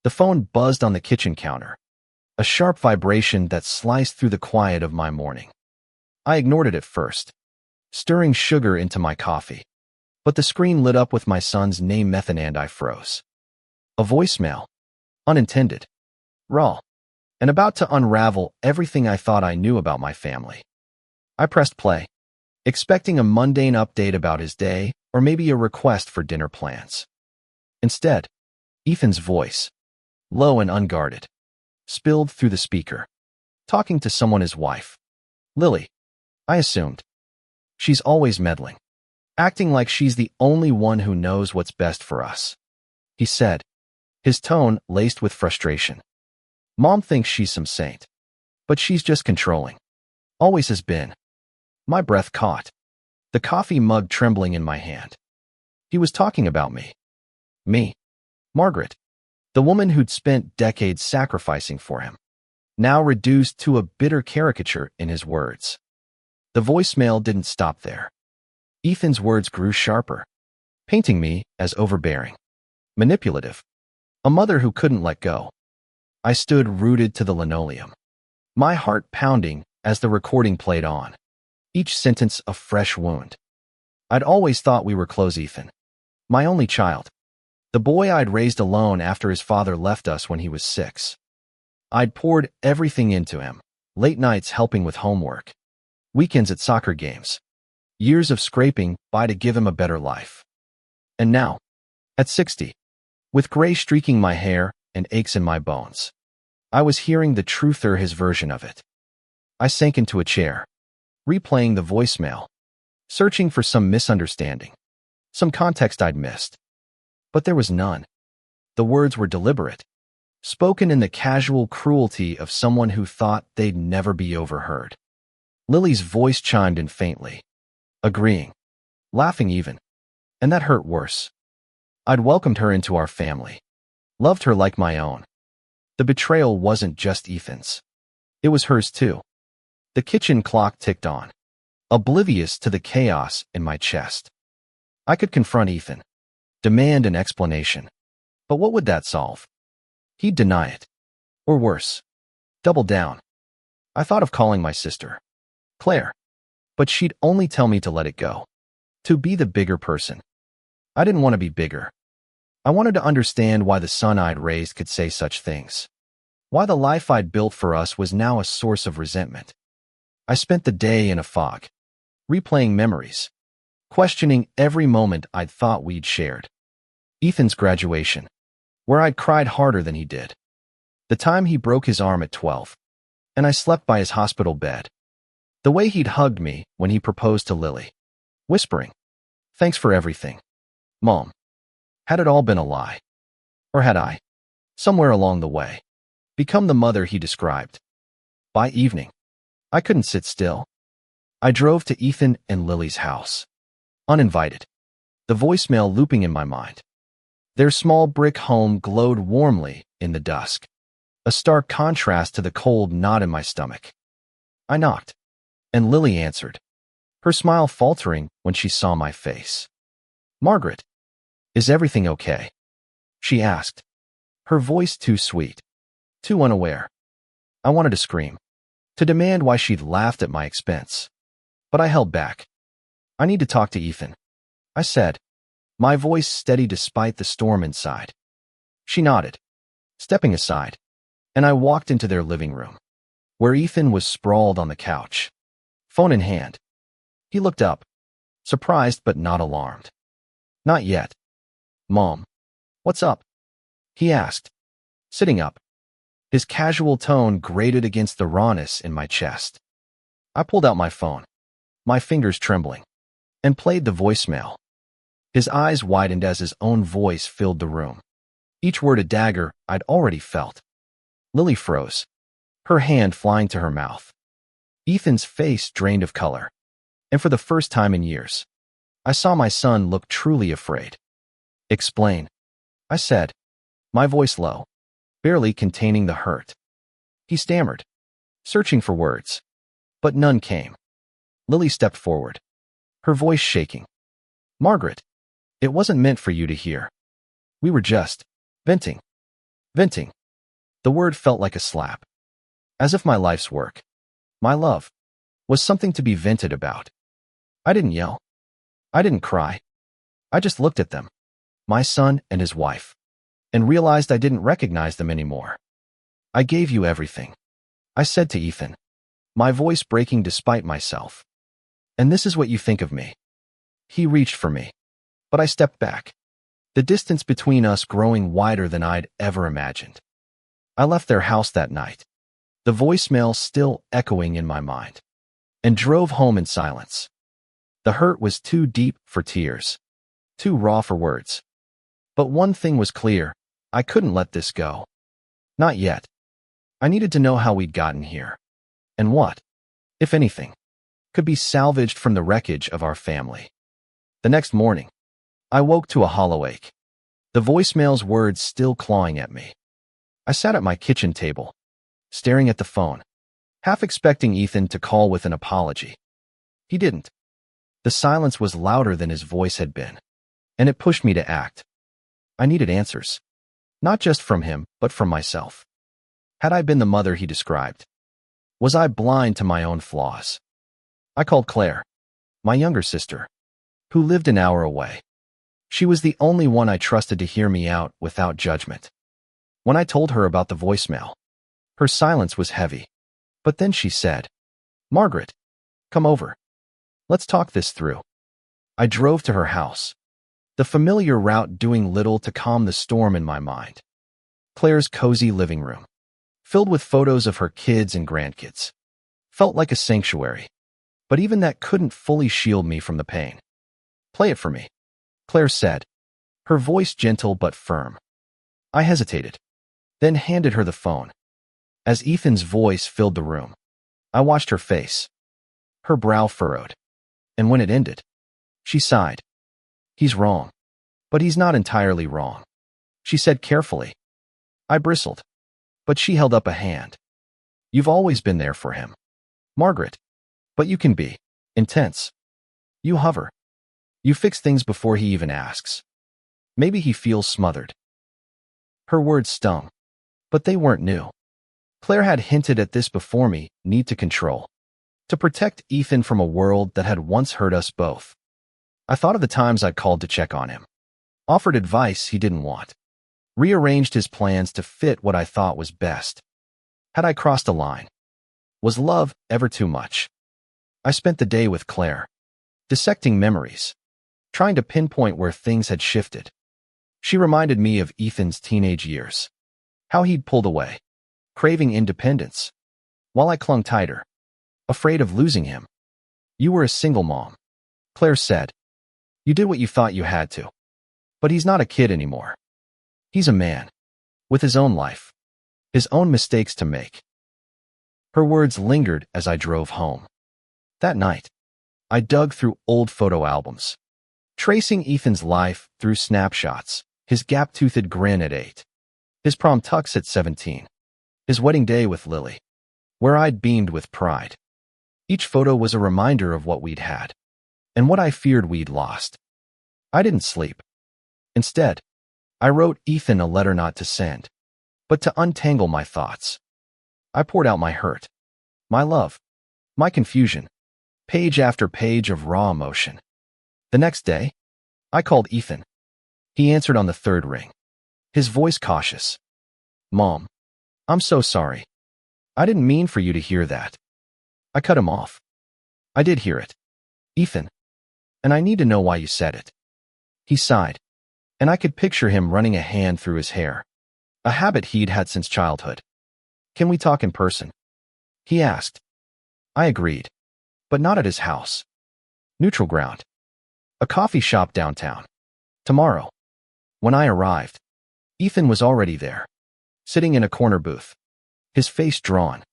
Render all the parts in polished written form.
The phone buzzed on the kitchen counter, a sharp vibration that sliced through the quiet of my morning. I ignored it at first, stirring sugar into my coffee. But the screen lit up with my son's name and I froze. A voicemail. Unintended. Raw. And about to unravel everything I thought I knew about my family. I pressed play, expecting a mundane update about his day or maybe a request for dinner plans. Instead, Ethan's voice, low and unguarded, spilled through the speaker, talking to someone his wife. Lily, I assumed. She's always meddling, acting like she's the only one who knows what's best for us, he said, his tone laced with frustration. Mom thinks she's some saint, but she's just controlling. Always has been. My breath caught, the coffee mug trembling in my hand. He was talking about me. Me. Margaret. The woman who'd spent decades sacrificing for him, now reduced to a bitter caricature in his words. The voicemail didn't stop there. Ethan's words grew sharper, painting me as overbearing, manipulative, a mother who couldn't let go. I stood rooted to the linoleum, my heart pounding as the recording played on, each sentence a fresh wound. I'd always thought we were close, Ethan, my only child, the boy I'd raised alone after his father left us when he was 6. I'd poured everything into him, late nights helping with homework, weekends at soccer games, years of scraping by to give him a better life. And now, at 60, with gray streaking my hair and aches in my bones, I was hearing the truther his version of it. I sank into a chair, replaying the voicemail, searching for some misunderstanding, some context I'd missed. But there was none. The words were deliberate, spoken in the casual cruelty of someone who thought they'd never be overheard. Lily's voice chimed in faintly, agreeing, laughing even, and that hurt worse. I'd welcomed her into our family, loved her like my own. The betrayal wasn't just Ethan's. It was hers too. The kitchen clock ticked on, oblivious to the chaos in my chest. I could confront Ethan, demand an explanation. But what would that solve? He'd deny it. Or worse, double down. I thought of calling my sister, Claire, but she'd only tell me to let it go, to be the bigger person. I didn't want to be bigger. I wanted to understand why the son I'd raised could say such things, why the life I'd built for us was now a source of resentment. I spent the day in a fog, replaying memories, questioning every moment I'd thought we'd shared. Ethan's graduation, where I'd cried harder than he did. The time he broke his arm at 12, and I slept by his hospital bed. The way he'd hugged me when he proposed to Lily, whispering, "Thanks for everything, Mom." Had it all been a lie? Or had I, somewhere along the way, become the mother he described? By evening, I couldn't sit still. I drove to Ethan and Lily's house, uninvited, the voicemail looping in my mind. Their small brick home glowed warmly in the dusk, a stark contrast to the cold knot in my stomach. I knocked, and Lily answered, her smile faltering when she saw my face. "Margaret, is everything okay?" she asked, her voice too sweet, too unaware. I wanted to scream, to demand why she'd laughed at my expense. But I held back. "I need to talk to Ethan," I said, my voice steady despite the storm inside. She nodded, stepping aside, and I walked into their living room, where Ethan was sprawled on the couch, phone in hand. He looked up, surprised but not alarmed. "Not yet. Mom, what's up?" he asked, sitting up. His casual tone grated against the rawness in my chest. I pulled out my phone, my fingers trembling, and played the voicemail. His eyes widened as his own voice filled the room, each word a dagger I'd already felt. Lily froze, her hand flying to her mouth. Ethan's face drained of color, and for the first time in years, I saw my son look truly afraid. "Explain," I said, my voice low, barely containing the hurt. He stammered, searching for words, but none came. Lily stepped forward, her voice shaking. "Margaret, it wasn't meant for you to hear. We were just venting." Venting. The word felt like a slap. As if my life's work, my love, was something to be vented about. I didn't yell. I didn't cry. I just looked at them, my son and his wife, and realized I didn't recognize them anymore. I gave you everything, I said to Ethan, my voice breaking despite myself. And this is what you think of me. He reached for me, but I stepped back, the distance between us growing wider than I'd ever imagined. I left their house that night, the voicemail still echoing in my mind, and drove home in silence. The hurt was too deep for tears, too raw for words. But one thing was clear, I couldn't let this go. Not yet. I needed to know how we'd gotten here, and what, if anything, could be salvaged from the wreckage of our family. The next morning, I woke to a hollow ache, the voicemail's words still clawing at me. I sat at my kitchen table, staring at the phone, half expecting Ethan to call with an apology. He didn't. The silence was louder than his voice had been, and it pushed me to act. I needed answers, not just from him, but from myself. Had I been the mother he described? Was I blind to my own flaws? I called Claire, my younger sister, who lived an hour away. She was the only one I trusted to hear me out without judgment. When I told her about the voicemail, her silence was heavy. But then she said, "Margaret, come over. Let's talk this through." I drove to her house, the familiar route doing little to calm the storm in my mind. Claire's cozy living room, filled with photos of her kids and grandkids, felt like a sanctuary. But even that couldn't fully shield me from the pain. "Play it for me," Claire said, her voice gentle but firm. I hesitated, then handed her the phone. As Ethan's voice filled the room, I watched her face, her brow furrowed. And when it ended, she sighed. "He's wrong, but he's not entirely wrong," she said carefully. I bristled, but she held up a hand. "You've always been there for him, Margaret, but you can be intense. You hover. You fix things before he even asks. Maybe he feels smothered." Her words stung, but they weren't new. Claire had hinted at this before me, need to control, to protect Ethan from a world that had once hurt us both. I thought of the times I'd called to check on him, offered advice he didn't want, rearranged his plans to fit what I thought was best. Had I crossed a line? Was love ever too much? I spent the day with Claire, dissecting memories, trying to pinpoint where things had shifted. She reminded me of Ethan's teenage years, how he'd pulled away, craving independence, while I clung tighter, afraid of losing him. "You were a single mom," Claire said. "You did what you thought you had to. But he's not a kid anymore. He's a man, with his own life, his own mistakes to make." Her words lingered as I drove home. That night, I dug through old photo albums, tracing Ethan's life through snapshots, his gap-toothed grin at 8, his prom tux at 17, his wedding day with Lily, where I'd beamed with pride. Each photo was a reminder of what we'd had, and what I feared we'd lost. I didn't sleep. Instead, I wrote Ethan a letter not to send, but to untangle my thoughts. I poured out my hurt, my love, my confusion, page after page of raw emotion. The next day, I called Ethan. He answered on the third ring, his voice cautious. "Mom, I'm so sorry. I didn't mean for you to hear that." I cut him off. "I did hear it, Ethan, and I need to know why you said it." He sighed, and I could picture him running a hand through his hair, a habit he'd had since childhood. "Can we talk in person?" he asked. I agreed, but not at his house. Neutral ground. A coffee shop downtown. Tomorrow. When I arrived, Ethan was already there, sitting in a corner booth, his face drawn.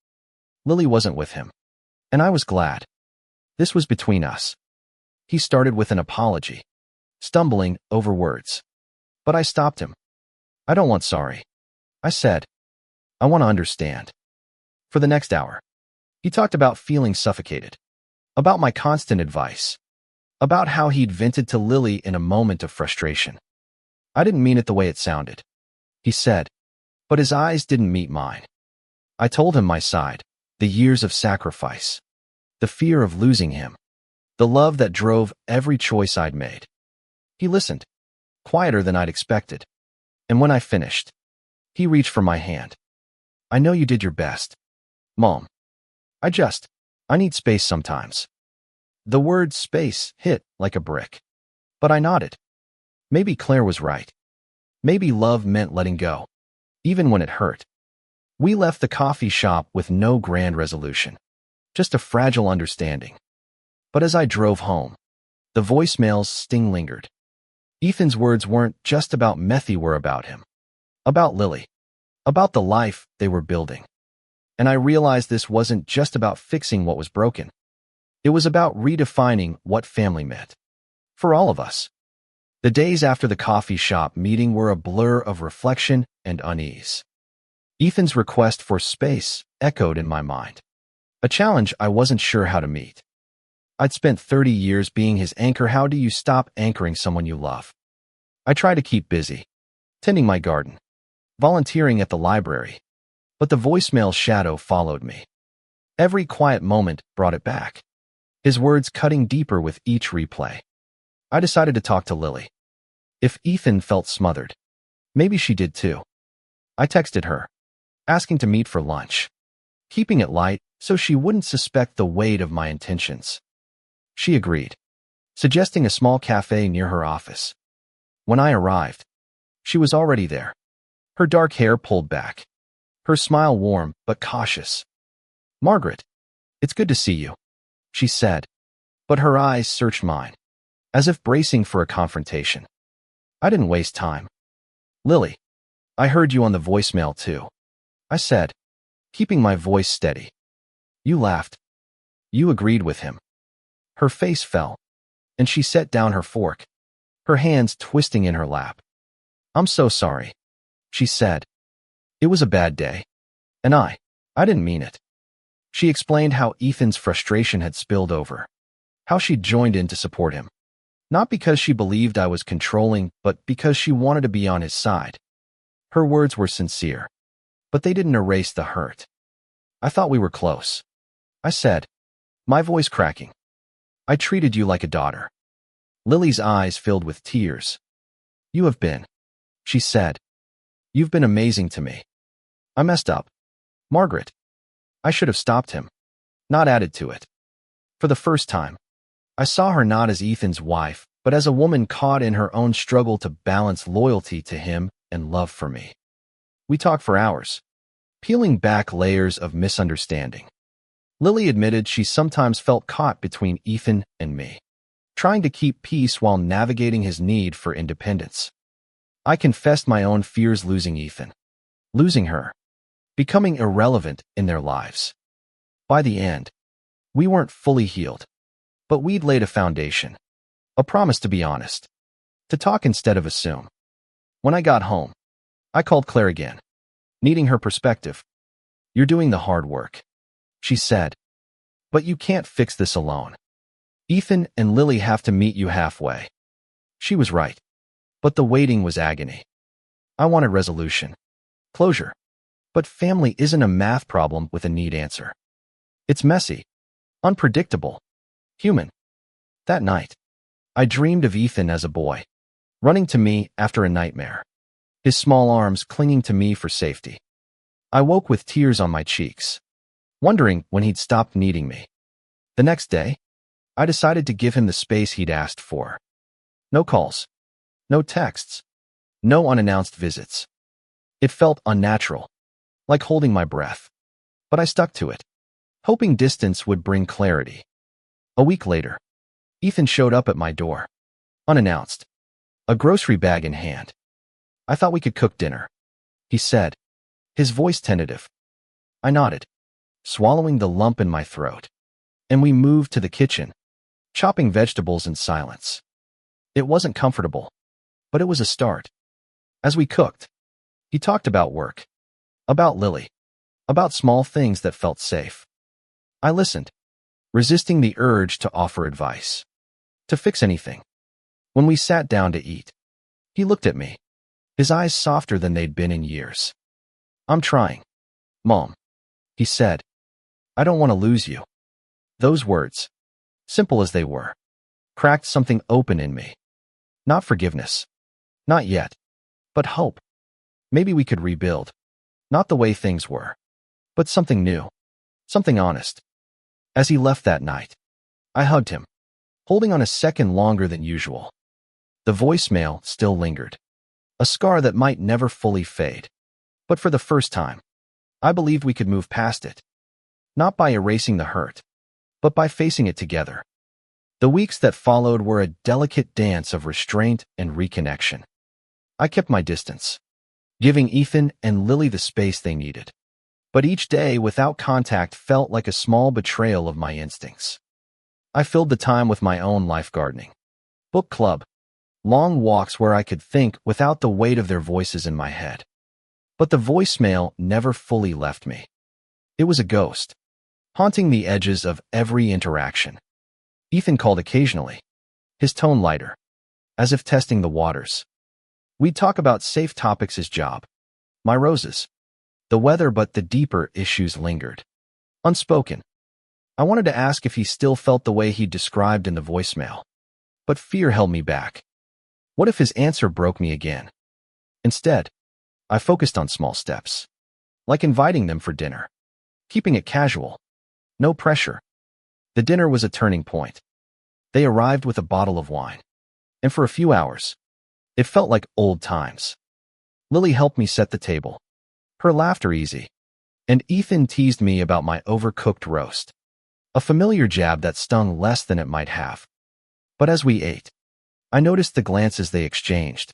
Lily wasn't with him, and I was glad. This was between us. He started with an apology, stumbling over words. But I stopped him. "I don't want sorry," I said. "I want to understand." For the next hour, he talked about feeling suffocated, about my constant advice, about how he'd vented to Lily in a moment of frustration. "I didn't mean it the way it sounded," he said. But his eyes didn't meet mine. I told him my side, the years of sacrifice, the fear of losing him, the love that drove every choice I'd made. He listened, quieter than I'd expected. And when I finished, he reached for my hand. I know you did your best, Mom. I need space sometimes. The word space hit like a brick. But I nodded. Maybe Claire was right. Maybe love meant letting go, even when it hurt. We left the coffee shop with no grand resolution, just a fragile understanding. But as I drove home, the voicemail's sting lingered. Ethan's words weren't just about Methy, were about him, about Lily, about the life they were building. And I realized this wasn't just about fixing what was broken. It was about redefining what family meant. For all of us. The days after the coffee shop meeting were a blur of reflection and unease. Ethan's request for space echoed in my mind, a challenge I wasn't sure how to meet. I'd spent 30 years being his anchor. How do you stop anchoring someone you love? I tried to keep busy, tending my garden, volunteering at the library, but the voicemail shadow followed me. Every quiet moment brought it back, his words cutting deeper with each replay. I decided to talk to Lily. If Ethan felt smothered, maybe she did too. I texted her, asking to meet for lunch, keeping it light so she wouldn't suspect the weight of my intentions. She agreed, suggesting a small cafe near her office. When I arrived, she was already there, her dark hair pulled back, her smile warm but cautious. "Margaret, it's good to see you," she said, but her eyes searched mine, as if bracing for a confrontation. I didn't waste time. "Lily, I heard you on the voicemail too," I said, keeping my voice steady. "You laughed. You agreed with him." Her face fell, and she set down her fork, her hands twisting in her lap. "I'm so sorry," she said. "It was a bad day. And I didn't mean it." She explained how Ethan's frustration had spilled over, how she'd joined in to support him. Not because she believed I was controlling, but because she wanted to be on his side. Her words were sincere, but they didn't erase the hurt. "I thought we were close," I said, my voice cracking. "I treated you like a daughter." Lily's eyes filled with tears. "You have been," she said. "You've been amazing to me. I messed up, Margaret. I should have stopped him, not added to it." For the first time, I saw her not as Ethan's wife, but as a woman caught in her own struggle to balance loyalty to him and love for me. We talked for hours, peeling back layers of misunderstanding. Lily admitted she sometimes felt caught between Ethan and me, trying to keep peace while navigating his need for independence. I confessed my own fears, losing Ethan, losing her, becoming irrelevant in their lives. By the end, we weren't fully healed, but we'd laid a foundation, a promise to be honest, to talk instead of assume. When I got home, I called Claire again, needing her perspective. "You're doing the hard work," she said, "but you can't fix this alone. Ethan and Lily have to meet you halfway." She was right, but the waiting was agony. I wanted resolution, closure, but family isn't a math problem with a neat answer. It's messy, unpredictable, human. That night, I dreamed of Ethan as a boy, running to me after a nightmare, his small arms clinging to me for safety. I woke with tears on my cheeks, wondering when he'd stop needing me. The next day, I decided to give him the space he'd asked for. No calls, no texts, no unannounced visits. It felt unnatural, like holding my breath. But I stuck to it, hoping distance would bring clarity. A week later, Ethan showed up at my door, unannounced, a grocery bag in hand. "I thought we could cook dinner," he said, his voice tentative. I nodded, swallowing the lump in my throat, and we moved to the kitchen, chopping vegetables in silence. It wasn't comfortable, but it was a start. As we cooked, he talked about work, about Lily, about small things that felt safe. I listened, resisting the urge to offer advice, to fix anything. When we sat down to eat, he looked at me, his eyes softer than they'd been in years. I'm trying. Mom, he said. I don't want to lose you. Those words, simple as they were, cracked something open in me. Not forgiveness. Not yet. But hope. Maybe we could rebuild. Not the way things were, but something new. Something honest. As he left that night, I hugged him, holding on a second longer than usual. The voicemail still lingered, a scar that might never fully fade. But for the first time, I believed we could move past it. Not by erasing the hurt, but by facing it together. The weeks that followed were a delicate dance of restraint and reconnection. I kept my distance, giving Ethan and Lily the space they needed. But each day without contact felt like a small betrayal of my instincts. I filled the time with my own life gardening, book club, long walks where I could think without the weight of their voices in my head. But the voicemail never fully left me. It was a ghost, haunting the edges of every interaction. Ethan called occasionally, his tone lighter, as if testing the waters. We'd talk about safe topics, his job, my roses, the weather, but the deeper issues lingered, unspoken. I wanted to ask if he still felt the way he'd described in the voicemail, but fear held me back. What if his answer broke me again? Instead, I focused on small steps, like inviting them for dinner, keeping it casual, no pressure. The dinner was a turning point. They arrived with a bottle of wine, and for a few hours, it felt like old times. Lily helped me set the table, her laughter easy, and Ethan teased me about my overcooked roast, a familiar jab that stung less than it might have. But as we ate, I noticed the glances they exchanged,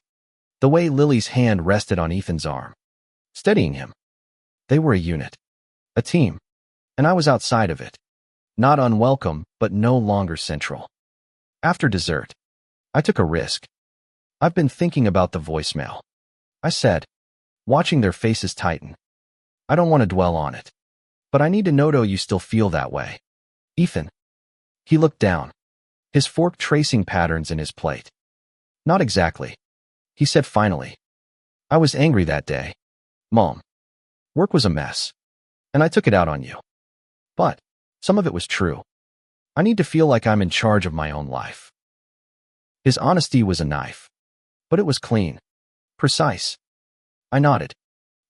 the way Lily's hand rested on Ethan's arm, steadying him. They were a unit, a team, and I was outside of it, not unwelcome, but no longer central. After dessert, I took a risk. I've been thinking about the voicemail, I said, watching their faces tighten. I don't want to dwell on it, but I need to know you still feel that way. Ethan. He looked down, his fork tracing patterns in his plate. Not exactly, he said finally. I was angry that day. Mom. Work was a mess, and I took it out on you. But some of it was true. I need to feel like I'm in charge of my own life. His honesty was a knife, but it was clean, precise. I nodded,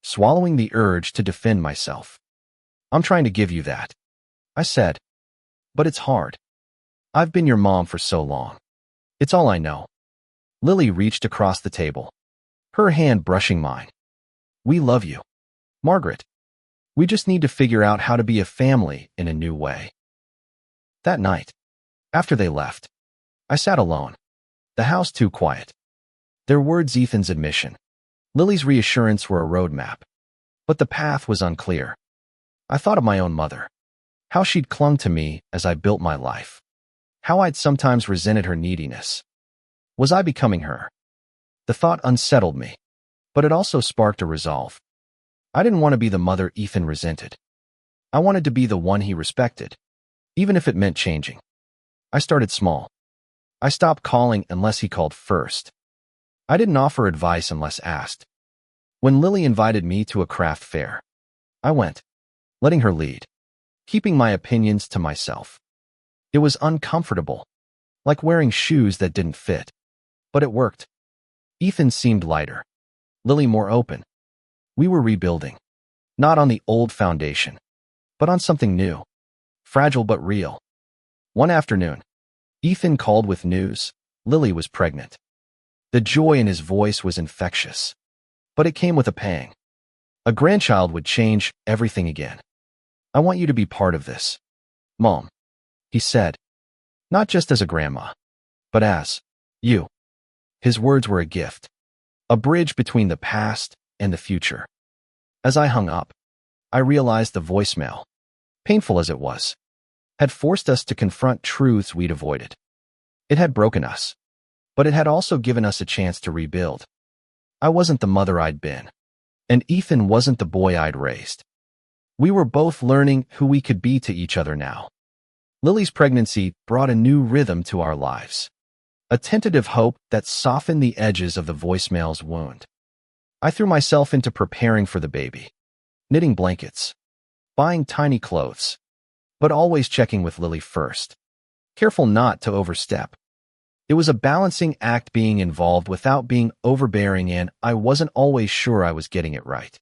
swallowing the urge to defend myself. I'm trying to give you that, I said. But it's hard. I've been your mom for so long. It's all I know. Lily reached across the table, her hand brushing mine. We love you, Margaret. We just need to figure out how to be a family in a new way. That night, after they left, I sat alone, the house too quiet. Their words, Ethan's admission, Lily's reassurance were a roadmap, but the path was unclear. I thought of my own mother, how she'd clung to me as I built my life, how I'd sometimes resented her neediness. Was I becoming her? The thought unsettled me, but it also sparked a resolve. I didn't want to be the mother Ethan resented. I wanted to be the one he respected, even if it meant changing. I started small. I stopped calling unless he called first. I didn't offer advice unless asked. When Lily invited me to a craft fair, I went, letting her lead, keeping my opinions to myself. It was uncomfortable, like wearing shoes that didn't fit, but it worked. Ethan seemed lighter, Lily more open. We were rebuilding, not on the old foundation, but on something new, fragile but real. One afternoon, Ethan called with news. Lily was pregnant. The joy in his voice was infectious, but it came with a pang. A grandchild would change everything again. I want you to be part of this, Mom, he said, not just as a grandma, but as you. His words were a gift, a bridge between the past and the future. As I hung up, I realized the voicemail, painful as it was, had forced us to confront truths we'd avoided. It had broken us, but it had also given us a chance to rebuild. I wasn't the mother I'd been, and Ethan wasn't the boy I'd raised. We were both learning who we could be to each other now. Lily's pregnancy brought a new rhythm to our lives, a tentative hope that softened the edges of the voicemail's wound. I threw myself into preparing for the baby, knitting blankets, buying tiny clothes, but always checking with Lily first, careful not to overstep. It was a balancing act being involved without being overbearing, and I wasn't always sure I was getting it right.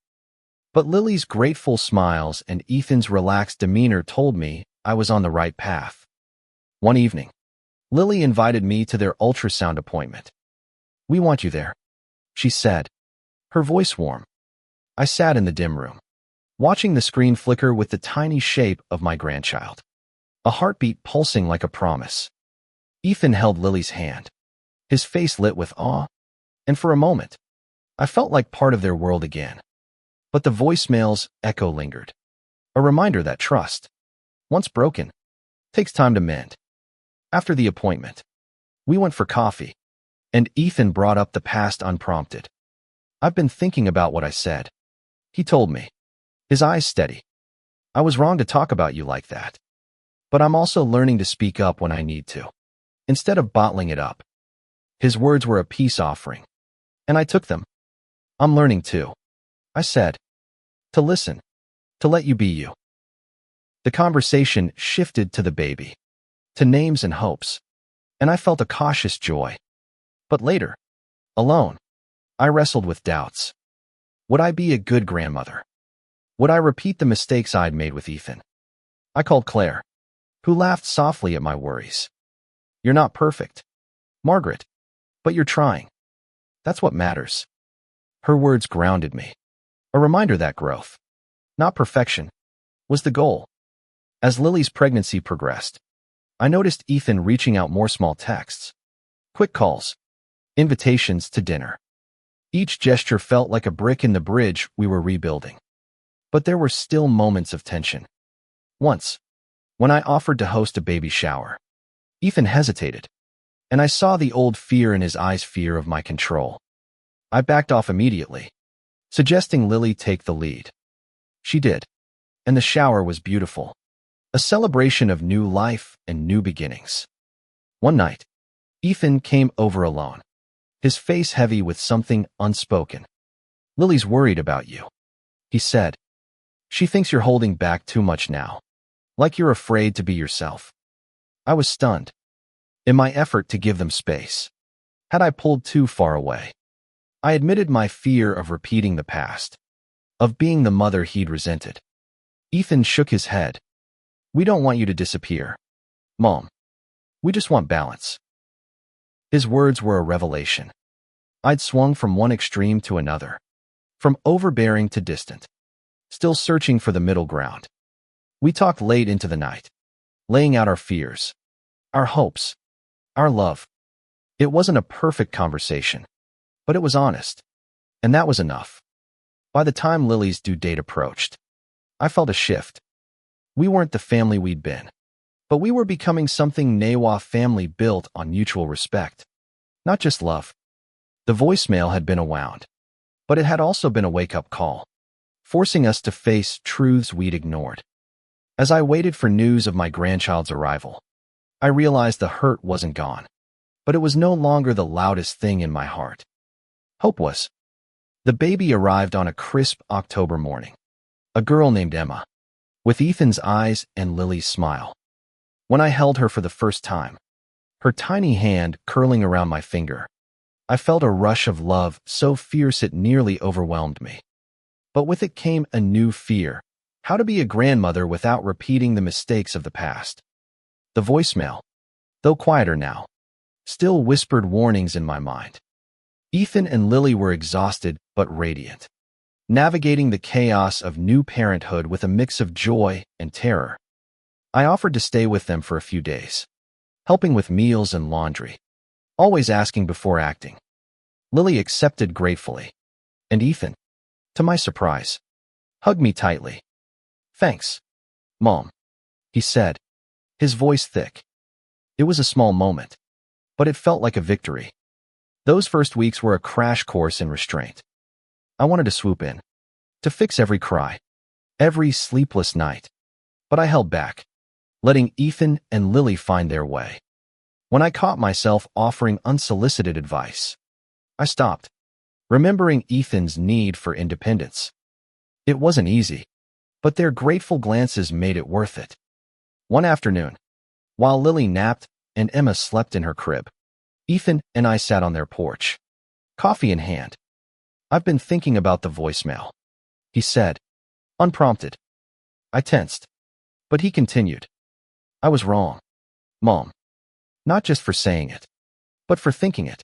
But Lily's grateful smiles and Ethan's relaxed demeanor told me I was on the right path. One evening, Lily invited me to their ultrasound appointment. "We want you there," she said, her voice warm. I sat in the dim room, watching the screen flicker with the tiny shape of my grandchild, a heartbeat pulsing like a promise. Ethan held Lily's hand, his face lit with awe, and for a moment, I felt like part of their world again. But the voicemail's echo lingered, a reminder that trust, once broken, takes time to mend. After the appointment, we went for coffee, and Ethan brought up the past unprompted. "I've been thinking about what I said," he told me, his eyes steady. "I was wrong to talk about you like that. But I'm also learning to speak up when I need to, instead of bottling it up." His words were a peace offering, and I took them. "I'm learning too," I said, "to listen, to let you be you." The conversation shifted to the baby, to names and hopes, and I felt a cautious joy. But later, alone, I wrestled with doubts. Would I be a good grandmother? Would I repeat the mistakes I'd made with Ethan? I called Claire, who laughed softly at my worries. "You're not perfect, Margaret, but you're trying. That's what matters." Her words grounded me, a reminder that growth, not perfection, was the goal. As Lily's pregnancy progressed, I noticed Ethan reaching out more small texts, quick calls, invitations to dinner. Each gesture felt like a brick in the bridge we were rebuilding. But there were still moments of tension. Once, when I offered to host a baby shower, Ethan hesitated, and I saw the old fear in his eyes, fear of my control. I backed off immediately, suggesting Lily take the lead. She did, and the shower was beautiful, a celebration of new life and new beginnings. One night, Ethan came over alone, his face heavy with something unspoken. "Lily's worried about you," he said. "She thinks you're holding back too much now, like you're afraid to be yourself." I was stunned. In my effort to give them space, had I pulled too far away? I admitted my fear of repeating the past, of being the mother he'd resented. Ethan shook his head. "We don't want you to disappear, Mom. We just want balance." His words were a revelation. I'd swung from one extreme to another, from overbearing to distant, still searching for the middle ground. We talked late into the night, laying out our fears, our hopes, our love. It wasn't a perfect conversation, but it was honest, and that was enough. By the time Lily's due date approached, I felt a shift. We weren't the family we'd been, but we were becoming something Nawa family built on mutual respect, not just love. The voicemail had been a wound, but it had also been a wake-up call, forcing us to face truths we'd ignored. As I waited for news of my grandchild's arrival, I realized the hurt wasn't gone, but it was no longer the loudest thing in my heart. Hope was. The baby arrived on a crisp October morning, a girl named Emma, with Ethan's eyes and Lily's smile. When I held her for the first time, her tiny hand curling around my finger, I felt a rush of love so fierce it nearly overwhelmed me. But with it came a new fear: how to be a grandmother without repeating the mistakes of the past. The voicemail, though quieter now, still whispered warnings in my mind. Ethan and Lily were exhausted but radiant, navigating the chaos of new parenthood with a mix of joy and terror. I offered to stay with them for a few days, helping with meals and laundry, always asking before acting. Lily accepted gratefully, and Ethan, to my surprise, hugged me tightly. "Thanks, Mom," he said, his voice thick. It was a small moment, but it felt like a victory. Those first weeks were a crash course in restraint. I wanted to swoop in, to fix every cry, every sleepless night, but I held back, letting Ethan and Lily find their way. When I caught myself offering unsolicited advice, I stopped, remembering Ethan's need for independence. It wasn't easy, but their grateful glances made it worth it. One afternoon, while Lily napped and Emma slept in her crib, Ethan and I sat on their porch, coffee in hand. "I've been thinking about the voicemail," he said, unprompted. I tensed, but he continued. "I was wrong, Mom. Not just for saying it, but for thinking it.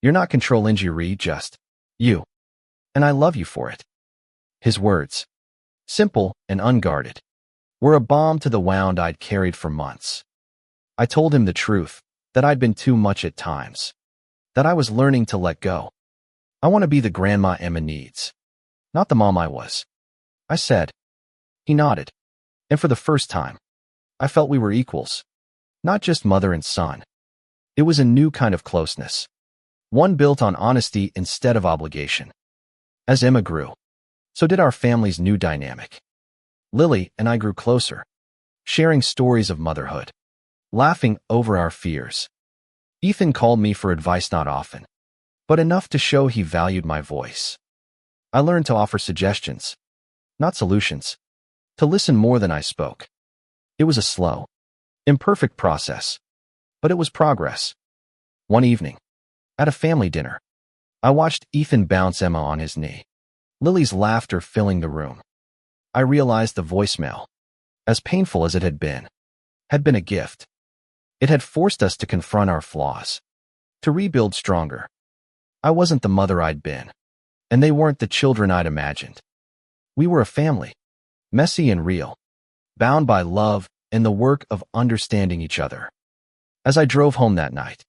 You're not control injury, just you. And I love you for it." His words, simple and unguarded, were a balm to the wound I'd carried for months. I told him the truth, that I'd been too much at times, that I was learning to let go. "I want to be the grandma Emma needs, not the mom I was," I said. He nodded, and for the first time, I felt we were equals, not just mother and son. It was a new kind of closeness, one built on honesty instead of obligation. As Emma grew, so did our family's new dynamic. Lily and I grew closer, sharing stories of motherhood, laughing over our fears. Ethan called me for advice not often, but enough to show he valued my voice. I learned to offer suggestions, not solutions, to listen more than I spoke. It was a slow, imperfect process, but it was progress. One evening, at a family dinner, I watched Ethan bounce Emma on his knee, Lily's laughter filling the room. I realized the voicemail, as painful as it had been a gift. It had forced us to confront our flaws, to rebuild stronger. I wasn't the mother I'd been, and they weren't the children I'd imagined. We were a family, messy and real, bound by love and the work of understanding each other. As I drove home that night,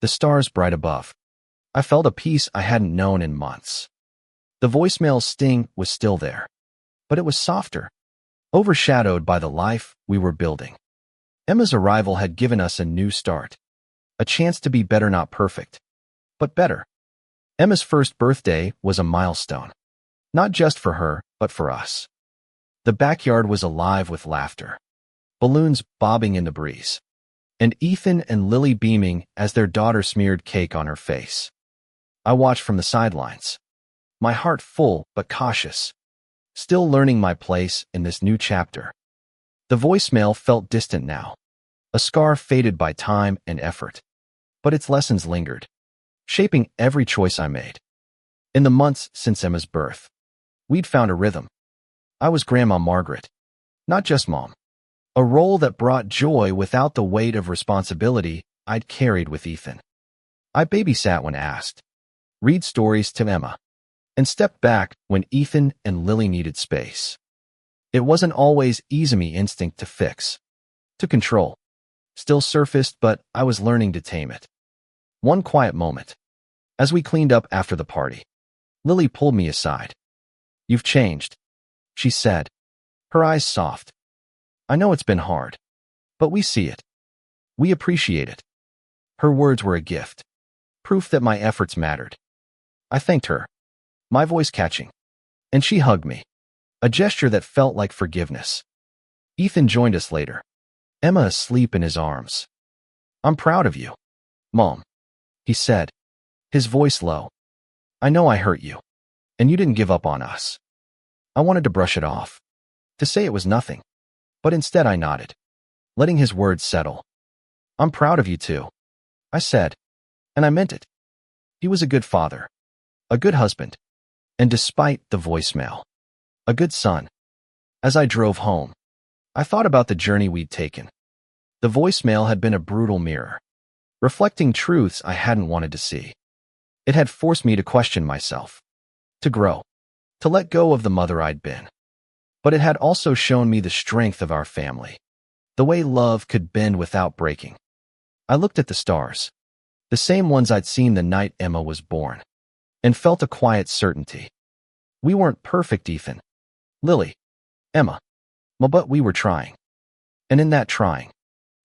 the stars bright above, I felt a peace I hadn't known in months. The voicemail's sting was still there, but it was softer, overshadowed by the life we were building. Emma's arrival had given us a new start, a chance to be better, not perfect, but better. Emma's first birthday was a milestone, not just for her, but for us. The backyard was alive with laughter, balloons bobbing in the breeze, and Ethan and Lily beaming as their daughter smeared cake on her face. I watched from the sidelines, my heart full but cautious, still learning my place in this new chapter. The voicemail felt distant now, a scar faded by time and effort, but its lessons lingered, shaping every choice I made. In the months since Emma's birth, we'd found a rhythm. I was Grandma Margaret, not just Mom, a role that brought joy without the weight of responsibility I'd carried with Ethan. I babysat when asked, read stories to Emma, and stepped back when Ethan and Lily needed space. It wasn't always easy instinct to fix, to control. Still surfaced, but I was learning to tame it. One quiet moment, as we cleaned up after the party, Lily pulled me aside. "You've changed," she said, her eyes soft. "I know it's been hard, but we see it. We appreciate it." Her words were a gift, proof that my efforts mattered. I thanked her, my voice catching, and she hugged me, a gesture that felt like forgiveness. Ethan joined us later, Emma asleep in his arms. "I'm proud of you, Mom," he said, his voice low. "I know I hurt you, and you didn't give up on us." I wanted to brush it off, to say it was nothing, but instead I nodded, letting his words settle. "I'm proud of you too," I said, and I meant it. He was a good father, a good husband, and despite the voicemail, a good son. As I drove home, I thought about the journey we'd taken. The voicemail had been a brutal mirror, reflecting truths I hadn't wanted to see. It had forced me to question myself, to grow, to let go of the mother I'd been. But it had also shown me the strength of our family, the way love could bend without breaking. I looked at the stars, the same ones I'd seen the night Emma was born, and felt a quiet certainty. We weren't perfect, Ethan, Lily, Emma, but we were trying. And in that trying,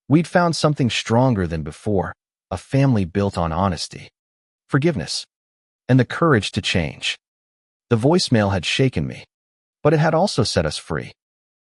we'd found something stronger than before, a family built on honesty, forgiveness, and the courage to change. The voicemail had shaken me, but it had also set us free.